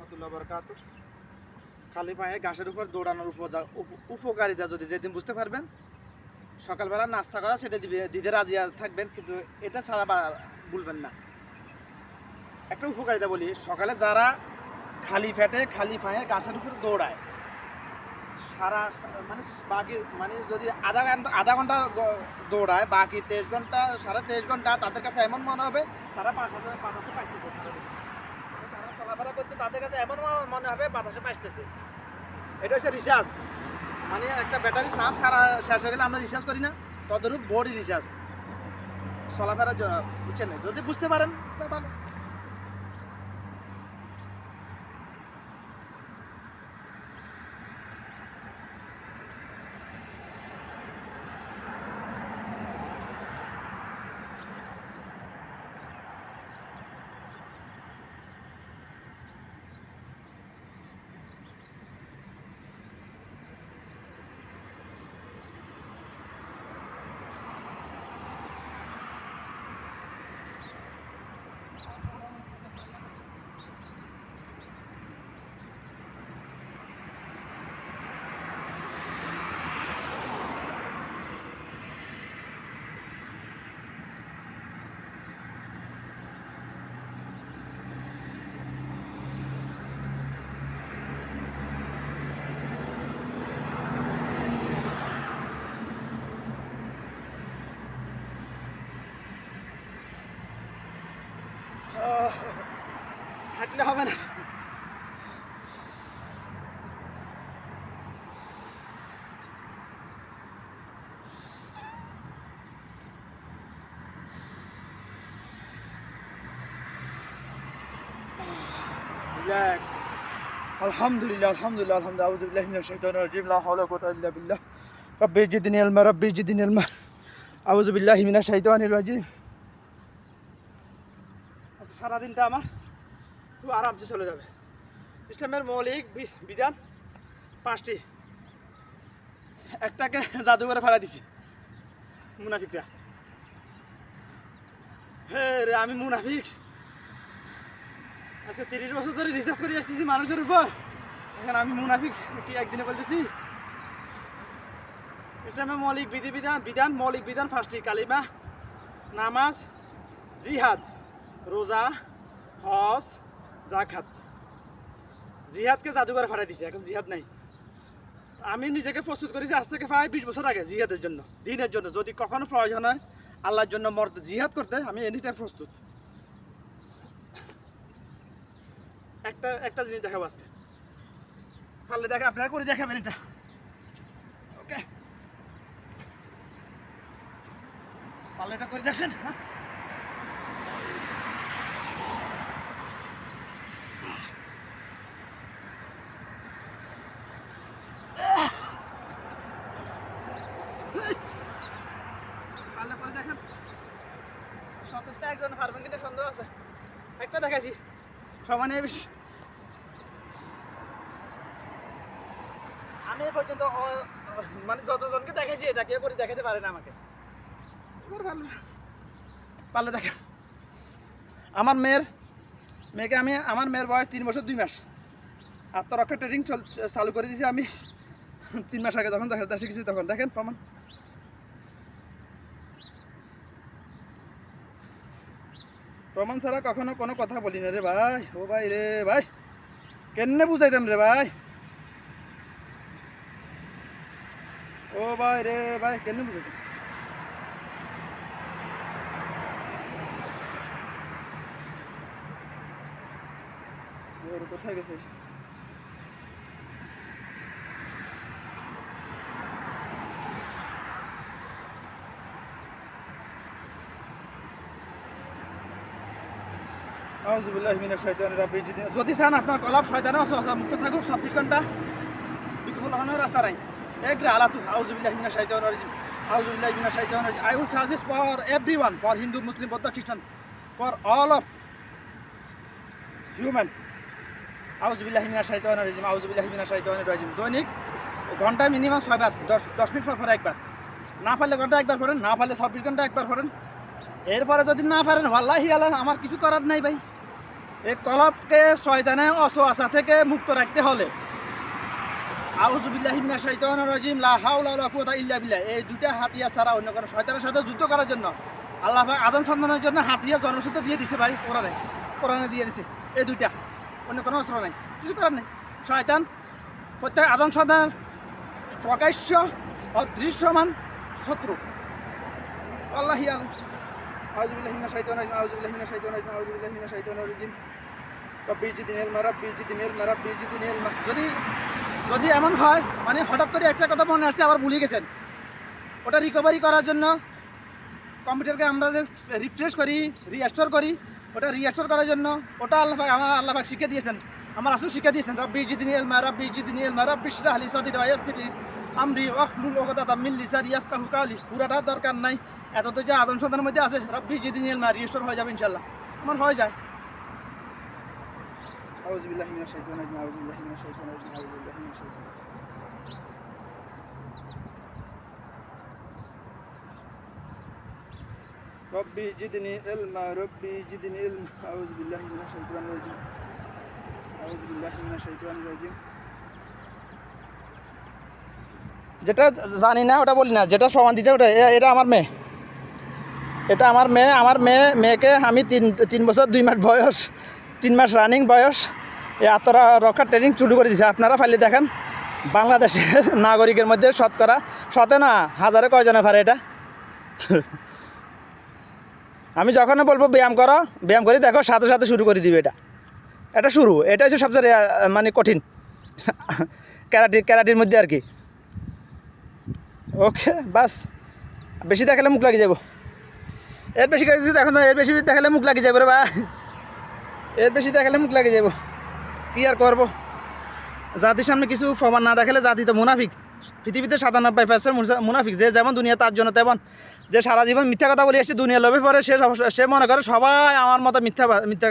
রহমতুল্লাহ বরকাতুহ। খালি পায়ে ঘাসের উপর দৌড়ানোর উপকারিতা যদি যেদিন বুঝতে পারবেন, সকালবেলা নাস্তা করা সেটা দিতে রাজি থাকবেন, কিন্তু এটা ছাড়া ভুলবেন না। একটা উপকারিতা বলি, সকালে যারা খালি পেটে খালি পায়ে ঘাসের উপর দৌড়ায় সারা মানে বাকি মানে যদি আধা ঘন্টা দৌড়ায়, বাকি 23 ঘন্টা 23.5 ঘন্টা তাদের কাছে এমন মনে হবে তারা বাতাসে পাইতেছে। তারা চলাফেরা করতে তাদের কাছে এমন মনে হবে বাতাসে পাইতেছে। এটা হচ্ছে রিচার্জ। মানে একটা ব্যাটারি চার্জ শেষ হয়ে গেলে আমরা রিচার্জ করি না, তদরূপ বডি রিচার্জ চলাফেরার জন্য। বুঝছেন? যদি বুঝতে পারেন তা ভালো। হাঁটলে হবে না। রিল্যাক্স। আলহামদুলিল্লাহ আলহামদুলিল্লাহ আলহামদুলিল্লাহ। আউযু বিল্লাহি মিনাশ শাইতানির রাজিম। লা হাওলা ওয়া লা কুওয়াতা ইল্লা বিল্লাহ। রব্বি জিদনি ইলমা রব্বি জিদনি ইলমা। আউযু বিল্লাহি মিনাশ শাইতানির রাজিম। সারাদিনটা আমার খুব আরামসে চলে যাবে। ইসলামের মৌলিক বিধান 5টি, একটাকে জাদু করে ফেলা দিছি মুনাফিকরা। হে রে, আমি মুনাফিক। আচ্ছা 30 বছর ধরে রিসার্চ করে আসতেছি মানুষের উপর, এখন আমি মুনাফিক কি একদিনে বলতেছি? ইসলামের মৌলিক মৌলিক বিধান 5টি: কালিমা, নামাজ, জিহাদ, রোজা, হজ, জাকাত। জিহাদকে জাদু করে ফাটাই দিছে, এখন জিহাদ নাই। আমি নিজেকে প্রস্তুত করেছি আজ থেকে প্রায় 20 বছর আগে জিহাদের জন্য, দিনের জন্য। যদি কখনো প্রয়োজন হয় আল্লাহর জন্য জিহাদ করতে, আমি এনি টাইম প্রস্তুত। একটা জিনিস দেখাবো আজকে, পারলে দেখে আপনারা করে দেখাবেন এটা। ওকে, পারলে এটা করে দেখেন। হ্যাঁ, পারলে করে দেখেন। সততা একজন পারবেন কিনা সন্দেহ আছে। একটা দেখাইছি সমানে বেশি। আমি এ পর্যন্ত মানে যতজনকে দেখাইছি এটা কেউ করে দেখাতে পারে না আমাকে। পারলে দেখেন। আমার মেয়ের বয়স 3 বছর 2 মাস। আত্মরক্ষা ট্রেনিং চালু করে দিয়েছি আমি 3 মাস আগে, যখন দেখাতে শিখেছি তখন। দেখেন প্রমাণ। প্রমাণ ছাড়া কখনো কোনো কথা বলি না রে ভাই। ও ভাই রে ভাই, কেমনে বুঝাইতাম রে ভাই। ও ভাই রে ভাই, কেমনে বুঝাইতাম। কোথায় গেছে? আউযু বিল্লাহি মিনাশ শাইতানির রাজিম। যদি চান আপনার কলাপ শয়তানের ওয়াসওয়াসা মুক্ত থাকুক 24 ঘন্টা, বিকল্প লাগানোর রাস্তা নাই। একরে আলাতু আউযু বিল্লাহি মিনাশ শাইতানির রাজিম। আউযু বিল্লাহি মিনাশ শাইতানির রাজিম। I will suggest for everyone, for Hindu, Muslim, Buddha, Christian, for all of human. আউযু বিল্লাহি মিনাশ শাইতানির রাজিম। আউযু বিল্লাহি মিনাশ শাইতানির রাজিম। দৈনিক ঘন্টায় মিনিমাম 6 বার, 10 মিনিট পর একবার। না পারলে ঘন্টা একবার পড়েন, না পারলে 24 ঘন্টা একবার পড়েন। এরপরে যদি না পারেন ওয়াল্লাহি আল্লাহ আমার কিছু করার নাই ভাই। এই কলবকে শয়তানে অসওয়াসা থেকে মুক্ত রাখতে হলে আউযুবিল্লাহি মিনাশ শাইতানির রাজিম লা হাওলা ওয়ালা কুওয়াতা ইল্লা বিল্লাহ, এই দুইটা হাতিয়ার ছাড়া অন্য কোনো শয়তানের সাথে যুদ্ধ করার জন্য আল্লাহ পাক আদম সন্তানের জন্য হাতিয়ার জন্মসূত্রে দিয়ে দিছে ভাই, কোরআনে দিয়ে দিছে এই দুইটা, অন্য কোনো অস্ত্র নাই, কিছু করার নেই। শয়তান প্রত্যেক আদম সন্তানের প্রকাশ্য অদৃশ্যমান শত্রু। আল্লাহি আলাম। আউযুবিল্লাহি মিনাশ শাইতানির রাজিম আউযুবিল্লাহি মিনাশ শাইতানির রাজিম আউযুবিল্লাহি মিনাশ শাইতানির রাজিম রব্বি জিদনি ইলমা রব্বি জিদনি ইলমা রব্বি জিদনি ইলমা। যদি এমন হয় মানে হঠাৎ করে একটা কথা মনে আসছে আবার ভুলে গেছেন, ওটা রিকভারি করার জন্য কম্পিউটারকে আমরা যে রিফ্রেশ করি, রিস্টোর করি, ওটা রিস্টোর করার জন্য ওটা আল্লাহ পাক শিখিয়ে দিয়েছেন, আমার রাসূল শিখিয়ে দিয়েছেন। রব্বি জিদনি ইলমা রব্বি জিদনি ইলমা রব্বি ইশরাহ লি সাদরি ওয়া ইয়াসসির লি আমরি ওয়াহলুল উকদাতাম মিন লিসানি ইয়াফকাহু কাওলি। পুরাটা দরকার নাই, এত তো যে আদম সন্তানের মধ্যে আছে। রব্বি জিদনি ইলমা রিস্টোর হয়ে যাবে ইনশাআল্লাহ, আমার হয়ে যায়। আউযুবিল্লাহি মিনাশ শাইতানির রাজিম আউযুবিল্লাহি মিনাশ শাইতানির রাজিম আউযুবিল্লাহি মিনাশ শাইতানির রাজিম। রব্বি জিদনি ইলমা রব্বি জিদনি ইলমা আউযুবিল্লাহি মিনাশ শাইতানির রাজিম আউযুবিল্লাহি মিনাশ শাইতানির রাজিম। যেটা জানি না ওটা বলি না, যেটা সমান দিতে ওটা, এটা আমার মেয়ে, এটা আমার মেয়েকে আমি 3 বছর 2 মাস বয়স, 3 মাস রানিং বয়স এই আত্মরক্ষার ট্রেনিং শুরু করে দিয়েছে। আপনারা ফাইলে দেখেন বাংলাদেশের নাগরিকের মধ্যে শতকরা শতে না হাজারে কয়জনে পারে এটা। আমি যখন বলবো ব্যায়াম করো, ব্যায়াম করে দেখো, সাথে সাথে শুরু করে দিবে। এটা শুরু, এটা হচ্ছে সবচেয়ে মানে কঠিন ক্যারাটির মধ্যে আর কি। ওকে বাস, বেশি দেখালে মুখ লাগিয়ে যাবো, এর বেশি কিছু দেখো না, এর বেশি দেখালে মুখ লাগিয়ে যাবো রে ভাই, এর বেশি দেখালে মুখ লাগিয়ে যাবো, কী আর করবো। জাতির সামনে কিছু প্রমাণ না দেখালে জাতি তো মুনাফিক। পৃথিবীতে 97% মুনাফিক, যে যেমন দুনিয়া তার জন্য তেমন। যে সারা জীবন মিথ্যা কথা বলে এসেছে, দুনিয়া লোভে পড়ে, সে মনে করে সবাই আমার মতো মিথ্যা